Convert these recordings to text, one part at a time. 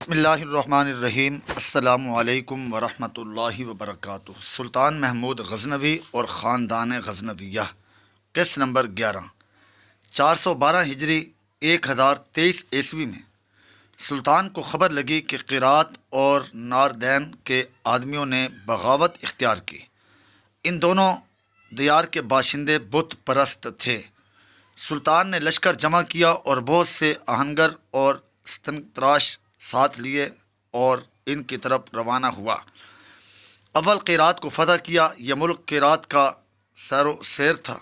بسم اللہ الرحمن الرحیم۔ السلام علیکم ورحمۃ اللہ وبرکاتہ۔ سلطان محمود غزنوی اور خاندان غزنویہ، قسط نمبر 11، 412 ہجری 1023 عیسوی میں سلطان کو خبر لگی کہ قرات اور ناردین کے آدمیوں نے بغاوت اختیار کی۔ ان دونوں دیار کے باشندے بت پرست تھے۔ سلطان نے لشکر جمع کیا اور بہت سے آہنگر اور ستنگ ساتھ لیے اور ان کی طرف روانہ ہوا۔ اول قیرات کو فتح کیا۔ یہ ملک قیرات کا سیر تھا،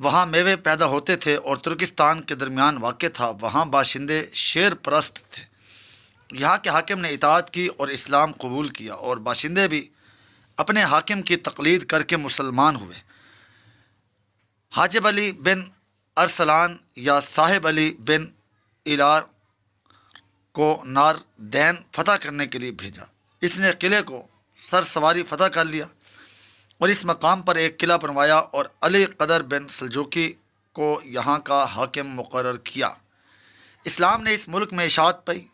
وہاں میوے پیدا ہوتے تھے اور ترکستان کے درمیان واقع تھا۔ وہاں باشندے شیر پرست تھے۔ یہاں کے حاکم نے اطاعت کی اور اسلام قبول کیا، اور باشندے بھی اپنے حاکم کی تقلید کر کے مسلمان ہوئے۔ حاجب علی بن ارسلان یا صاحب علی بن الار کو ناردین فتح کرنے کے لیے بھیجا۔ اس نے قلعے کو سر سواری فتح کر لیا اور اس مقام پر ایک قلعہ بنوایا اور علی قدر بن سلجوقی کو یہاں کا حاکم مقرر کیا۔ اسلام نے اس ملک میں اشاعت پائی۔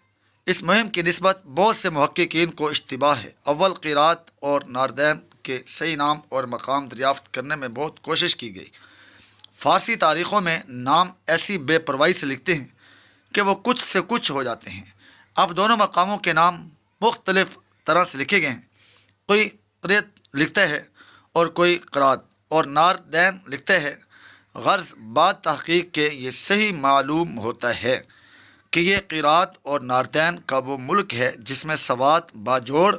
اس مہم کی نسبت بہت سے محققین کو اشتباہ ہے۔ اول قیرات اور ناردین کے صحیح نام اور مقام دریافت کرنے میں بہت کوشش کی گئی۔ فارسی تاریخوں میں نام ایسی بے پرواہی سے لکھتے ہیں کہ وہ کچھ سے کچھ ہو جاتے ہیں۔ اب دونوں مقاموں کے نام مختلف طرح سے لکھے گئے ہیں۔ کوئی قریت لکھتا ہے اور کوئی قرات، اور ناردین لکھتا ہے۔ غرض بعد تحقیق کے یہ صحیح معلوم ہوتا ہے کہ یہ قیرات اور ناردین کا وہ ملک ہے جس میں سوات باجوڑ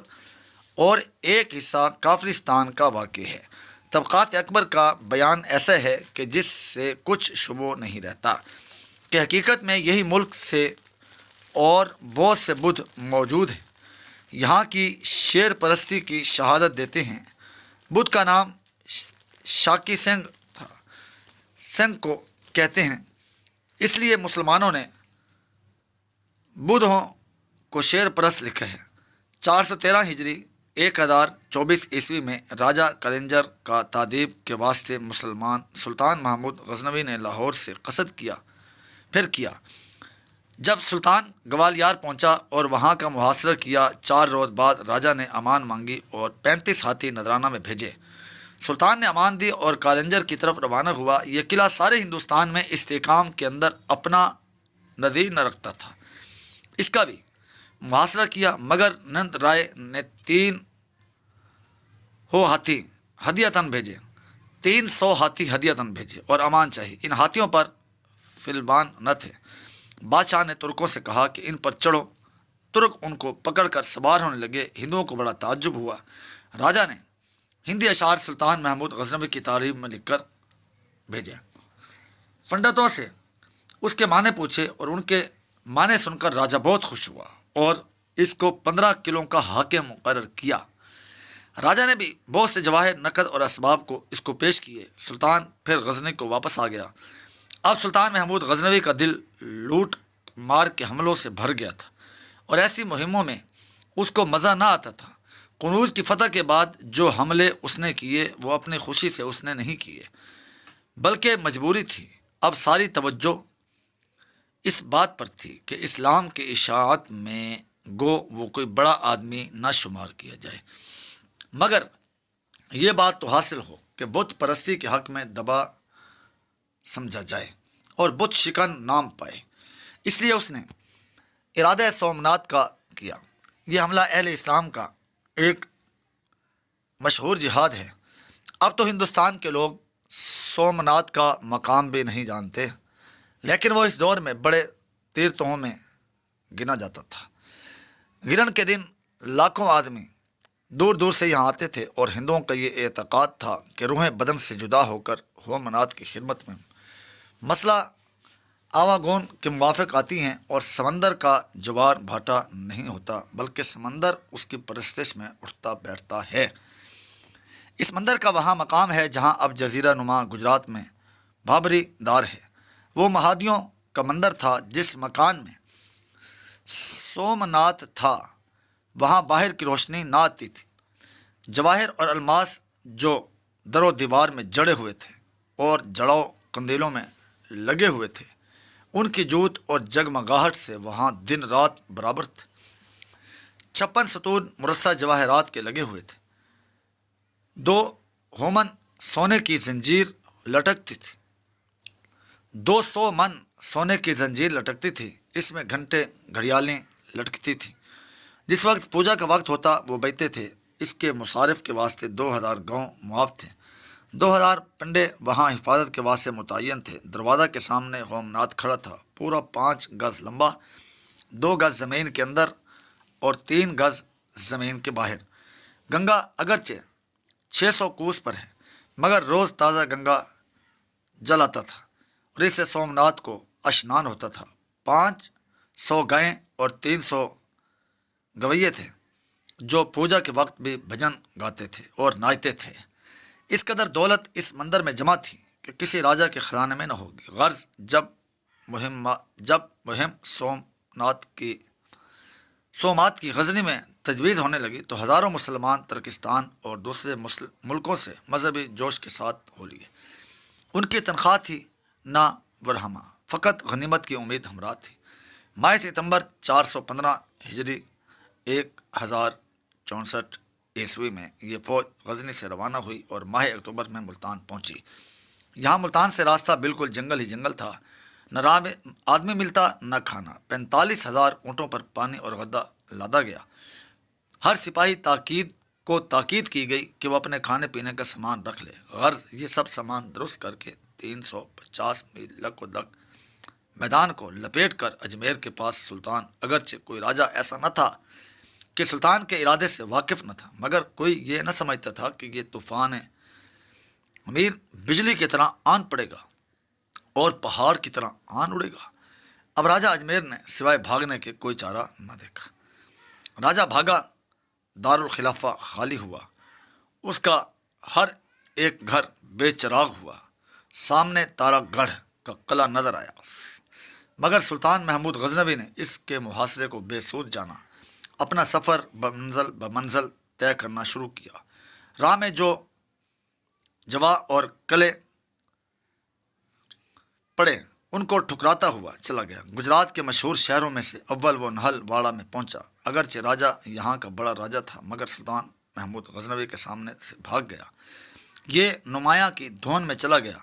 اور ایک حصہ کافرستان کا واقع ہے۔ طبقات اکبر کا بیان ایسا ہے کہ جس سے کچھ شبہ نہیں رہتا کہ حقیقت میں یہی ملک سے اور بہت سے بدھ موجود ہیں۔ یہاں کی شیر پرستی کی شہادت دیتے ہیں۔ بدھ کا نام شاکی سنگھ تھا۔ سنگھ کو کہتے ہیں، اس لیے مسلمانوں نے بدھوں کو شیر پرست لکھا ہے۔ 413 ہجری 1024 عیسوی میں راجہ کلنجر کا تادیب کے واسطے سلطان محمود غزنوی نے لاہور سے قصد کیا۔ جب سلطان گوالیار پہنچا اور وہاں کا محاصرہ کیا، 4 روز بعد راجہ نے امان مانگی اور 35 ہاتھی نذرانہ میں بھیجے۔ سلطان نے امان دی اور کالنجر کی طرف روانہ ہوا۔ یہ قلعہ سارے ہندوستان میں استحکام کے اندر اپنا نظیر نہ رکھتا تھا۔ اس کا بھی محاصرہ کیا، مگر نند رائے نے 300 ہاتھی ہدیتاً بھیجے 300 ہاتھی ہدیتاً بھیجے اور امان چاہی۔ ان ہاتھیوں پر فلبان نہ تھے۔ بادشاہ نے ترکوں سے کہا کہ ان پر چڑھو۔ ترک ان کو پکڑ کر سوار ہونے لگے۔ ہندوؤں کو بڑا تعجب ہوا۔ راجہ نے ہندی اشعار سلطان محمود غزنوی کی تعریف میں لکھ کر بھیجے۔ پنڈتوں سے اس کے معنی پوچھے اور ان کے معنی سن کر راجہ بہت خوش ہوا اور اس کو 15 قلعوں کا حاکم مقرر کیا۔ راجہ نے بھی بہت سے جواہر، نقد اور اسباب کو اس کو پیش کیے۔ سلطان پھر غزنی کو واپس آ گیا۔ اب سلطان محمود غزنوی کا دل لوٹ مار کے حملوں سے بھر گیا تھا اور ایسی مہموں میں اس کو مزہ نہ آتا تھا۔ قنوج کی فتح کے بعد جو حملے اس نے کیے وہ اپنی خوشی سے اس نے نہیں کیے، بلکہ مجبوری تھی۔ اب ساری توجہ اس بات پر تھی کہ اسلام کے اشاعت میں گو وہ کوئی بڑا آدمی نہ شمار کیا جائے، مگر یہ بات تو حاصل ہو کہ بت پرستی کے حق میں دبا سمجھا جائے اور بت شکن نام پائے۔ اس لیے اس نے ارادہ سومنات کا کیا۔ یہ حملہ اہل اسلام کا ایک مشہور جہاد ہے۔ اب تو ہندوستان کے لوگ سومنات کا مقام بھی نہیں جانتے، لیکن وہ اس دور میں بڑے تیرتھوں میں گنا جاتا تھا۔ گرن کے دن لاکھوں آدمی دور دور سے یہاں آتے تھے اور ہندوؤں کا یہ اعتقاد تھا کہ روحیں بدن سے جدا ہو کر ہومنات کی خدمت میں مسئلہ آواگون کے موافق آتی ہیں، اور سمندر کا جوار بھاٹا نہیں ہوتا بلکہ سمندر اس کی پرستش میں اٹھتا بیٹھتا ہے۔ اس مندر کا وہاں مقام ہے جہاں اب جزیرہ نما گجرات میں بھابری دار ہے۔ وہ مہادیوں کا مندر تھا۔ جس مکان میں سومنات تھا وہاں باہر کی روشنی نہ آتی تھی۔ جواہر اور الماس جو در و دیوار میں جڑے ہوئے تھے اور جڑاؤ قندیلوں میں لگے ہوئے تھے، ان کی جوت اور جگمگاہٹ سے وہاں دن رات برابر تھے۔ 56 ستون مرصع جواہرات کے لگے ہوئے تھے، 2 ہومن سونے کی زنجیر لٹکتی تھی، 200 من سونے کی زنجیر لٹکتی تھی، اس میں گھنٹے گھڑیالیں لٹکتی تھیں۔ جس وقت پوجا کا وقت ہوتا وہ بیٹھتے تھے۔ اس کے مصارف کے واسطے 2000 گاؤں معاف تھے، 2000 پنڈے وہاں حفاظت کے واسطے متعین تھے۔ دروازہ کے سامنے ہومناتھ کھڑا تھا، پورا 5 گز لمبا، 2 گز زمین کے اندر اور 3 گز زمین کے باہر۔ گنگا اگرچہ 600 کوس پر ہے، مگر روز تازہ گنگا جل آتا تھا اور اس سے سومناتھ کو اشنان ہوتا تھا۔ 500 گائیں اور 300 گویے تھے جو پوجا کے وقت بھی بھجن گاتے تھے اور ناچتے تھے۔ اس قدر دولت اس مندر میں جمع تھی کہ کسی راجا کے خزانے میں نہ ہوگی۔ غرض جب مہم سومات کی غزنی میں تجویز ہونے لگی تو ہزاروں مسلمان ترکستان اور دوسرے ملکوں سے مذہبی جوش کے ساتھ ہو لیے۔ ان کی تنخواہ تھی نہ ورہمہ، فقط غنیمت کی امید ہمراہ تھی۔ ماہ ستمبر 415 ہجری 1064 عیسوی میں یہ فوج غزنی سے روانہ ہوئی اور ماہ اکتوبر میں ملتان پہنچی۔ یہاں ملتان سے راستہ بالکل جنگل ہی جنگل تھا، نہ راہ میں آدمی ملتا نہ کھانا۔ 45,000 اونٹوں پر پانی اور غدہ لادا گیا۔ ہر سپاہی تاکید کی گئی کہ وہ اپنے کھانے پینے کا سامان رکھ لے۔ غرض یہ سب سامان درست کر کے 350 میل لک و دک میدان کو لپیٹ کر اجمیر کے پاس سلطان، اگرچہ کوئی راجا ایسا نہ تھا کہ سلطان کے ارادے سے واقف نہ تھا، مگر کوئی یہ نہ سمجھتا تھا کہ یہ طوفان امیر بجلی کی طرح آن پڑے گا اور پہاڑ کی طرح آن اڑے گا۔ اب راجہ اجمیر نے سوائے بھاگنے کے کوئی چارہ نہ دیکھا۔ راجہ بھاگا، دارالخلافہ خالی ہوا، اس کا ہر ایک گھر بے چراغ ہوا۔ سامنے تارا گڑھ کا قلعہ نظر آیا، مگر سلطان محمود غزنوی نے اس کے محاصرے کو بے سود جانا، اپنا سفر بمنزل طے کرنا شروع کیا۔ راہ میں جو جوا اور قلعے پڑے ان کو ٹھکراتا ہوا چلا گیا۔ گجرات کے مشہور شہروں میں سے اول وہ نہل واڑہ میں پہنچا۔ اگرچہ راجہ یہاں کا بڑا راجہ تھا، مگر سلطان محمود غزنوی کے سامنے سے بھاگ گیا، یہ نمایاں کی دھون میں چلا گیا۔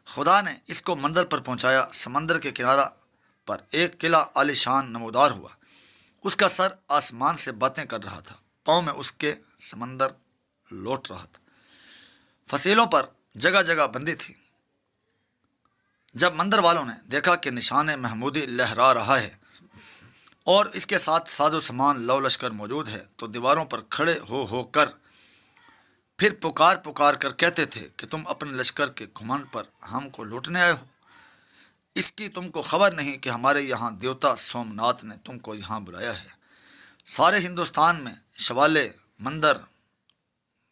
خدا نے اس کو منزل پر پہنچایا۔ سمندر کے کنارہ پر ایک قلعہ عالی شان نمودار ہوا، اس کا سر آسمان سے باتیں کر رہا تھا، پاؤں میں اس کے سمندر لوٹ رہا تھا، فصیلوں پر جگہ جگہ بندی تھی۔ جب مندر والوں نے دیکھا کہ نشان محمودی لہرا رہا ہے اور اس کے ساتھ ساز و سامان لو لشکر موجود ہے تو دیواروں پر کھڑے ہو کر پھر پکار کر کہتے تھے کہ تم اپنے لشکر کے گھمنڈ پر ہم کو لوٹنے آئے ہو، اس کی تم کو خبر نہیں کہ ہمارے یہاں دیوتا سومناتھ نے تم کو یہاں بلایا ہے۔ سارے ہندوستان میں شوالے، مندر،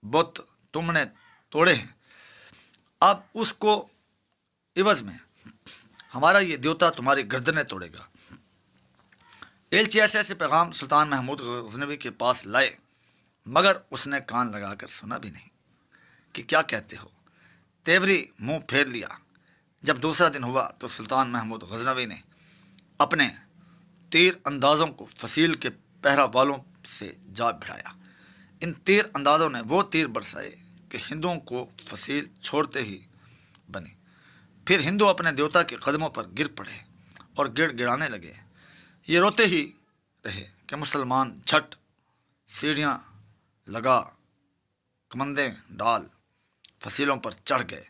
بت تم نے توڑے ہیں، اب اس کو عوض میں ہمارا یہ دیوتا تمہاری گردنیں توڑے گا۔ ایلچی ایسے پیغام سلطان محمود غزنوی کے پاس لائے، مگر اس نے کان لگا کر سنا بھی نہیں کہ کیا کہتے ہو۔ تیوری منہ پھیر لیا۔ جب دوسرا دن ہوا تو سلطان محمود غزنوی نے اپنے تیر اندازوں کو فصیل کے پہرا والوں سے جا بھڑایا۔ ان تیر اندازوں نے وہ تیر برسائے کہ ہندوؤں کو فصیل چھوڑتے ہی بنی۔ پھر ہندو اپنے دیوتا کے قدموں پر گر پڑے اور گڑ گڑانے لگے۔ یہ روتے ہی رہے کہ مسلمان جھٹ سیڑھیاں لگا، کمندیں ڈال فصیلوں پر چڑھ گئے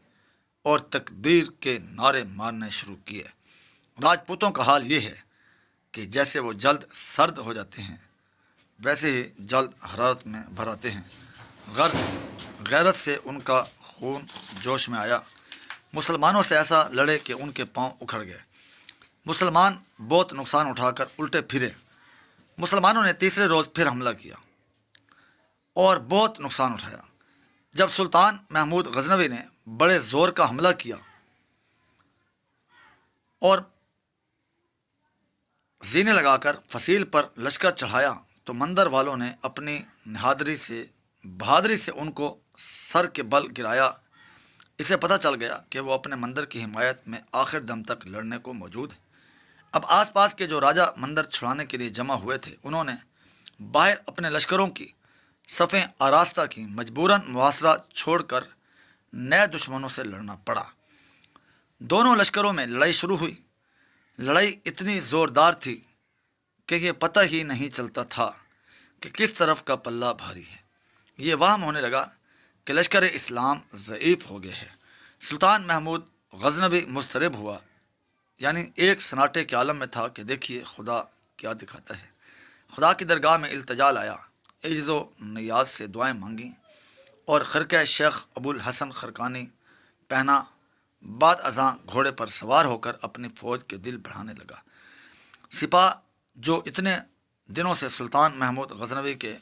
اور تکبیر کے نعرے مارنے شروع کیے۔ راجپوتوں کا حال یہ ہے کہ جیسے وہ جلد سرد ہو جاتے ہیں ویسے ہی جلد حرارت میں بھر آتے ہیں۔ غرض غیرت سے ان کا خون جوش میں آیا، مسلمانوں سے ایسا لڑے کہ ان کے پاؤں اکھڑ گئے۔ مسلمان بہت نقصان اٹھا کر الٹے پھرے۔ مسلمانوں نے تیسرے روز پھر حملہ کیا اور بہت نقصان اٹھایا۔ جب سلطان محمود غزنوی نے بڑے زور کا حملہ کیا اور زینے لگا کر فصیل پر لشکر چڑھایا تو مندر والوں نے اپنی بہادری سے ان کو سر کے بل گرایا۔ اسے پتہ چل گیا کہ وہ اپنے مندر کی حمایت میں آخر دم تک لڑنے کو موجود ہیں۔ اب آس پاس کے جو راجہ مندر چھڑانے کے لیے جمع ہوئے تھے انہوں نے باہر اپنے لشکروں کی صفیں آراستہ کی، مجبوراً محاصرہ چھوڑ کر نئے دشمنوں سے لڑنا پڑا۔ دونوں لشکروں میں لڑائی شروع ہوئی۔ لڑائی اتنی زوردار تھی کہ یہ پتہ ہی نہیں چلتا تھا کہ کس طرف کا پلہ بھاری ہے۔ یہ وہم ہونے لگا کہ لشکر اسلام ضعیف ہو گئے ہے۔ سلطان محمود غزنوی مضطرب ہوا، یعنی ایک سناٹے کے عالم میں تھا کہ دیکھیے خدا کیا دکھاتا ہے۔ خدا کی درگاہ میں التجا لایا، عجز و نیاز سے دعائیں مانگیں اور خرقہ شیخ ابو الحسن خرقانی پہنا، بعد ازاں گھوڑے پر سوار ہو کر اپنی فوج کے دل بڑھانے لگا۔ سپاہ جو اتنے دنوں سے سلطان محمود غزنوی کے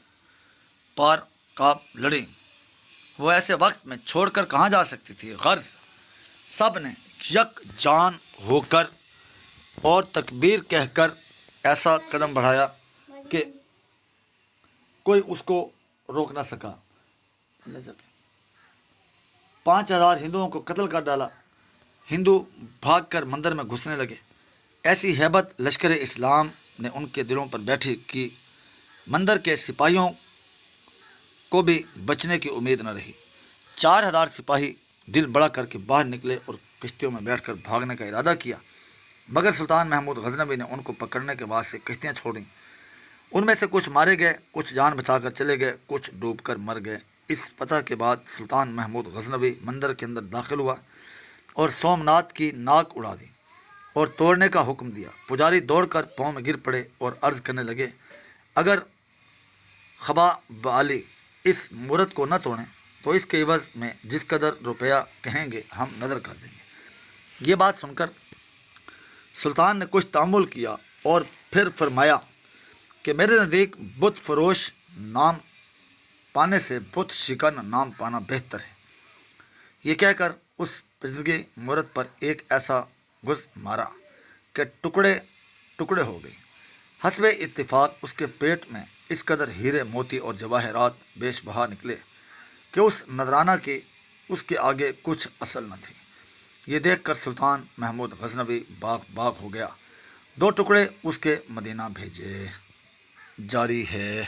پار کاپ لڑی، وہ ایسے وقت میں چھوڑ کر کہاں جا سکتی تھی؟ غرض سب نے یک جان ہو کر اور تکبیر کہہ کر ایسا قدم بڑھایا کہ کوئی اس کو روک نہ سکا۔ 5000 ہندوؤں کو قتل کر ڈالا۔ ہندو بھاگ کر مندر میں گھسنے لگے۔ ایسی ہیبت لشکر اسلام نے ان کے دلوں پر بیٹھی کہ مندر کے سپاہیوں کو بھی بچنے کی امید نہ رہی۔ 4000 سپاہی دل بڑا کر کے باہر نکلے اور کشتیوں میں بیٹھ کر بھاگنے کا ارادہ کیا، مگر سلطان محمود غزنوی نے ان کو پکڑنے کے واسطے کشتیاں چھوڑیں۔ ان میں سے کچھ مارے گئے، کچھ جان بچا کر چلے گئے، کچھ ڈوب کر مر گئے۔ اس فتح کے بعد سلطان محمود غزنوی مندر کے اندر داخل ہوا اور سومناتھ کی ناک اڑا دی اور توڑنے کا حکم دیا۔ پجاری دوڑ کر پاؤں میں گر پڑے اور عرض کرنے لگے، اگر خبا بعلی اس مورت کو نہ توڑیں تو اس کے عوض میں جس قدر روپیہ کہیں گے ہم نظر کر دیں گے۔ یہ بات سن کر سلطان نے کچھ تأمل کیا اور پھر فرمایا کہ میرے نزدیک بت فروش نام پانے سے بت شکن نام پانا بہتر ہے۔ یہ کہہ کر اس پیچیدگی مورت پر ایک ایسا گز مارا کہ ٹکڑے ٹکڑے ہو گئی۔ حسب اتفاق اس کے پیٹ میں اس قدر ہیرے موتی اور جواہرات بیش بہا نکلے کہ اس نذرانہ کی اس کے آگے کچھ اصل نہ تھی۔ یہ دیکھ کر سلطان محمود غزنوی باغ باغ ہو گیا۔ 2 ٹکڑے اس کے مدینہ بھیجے۔ جاری ہے۔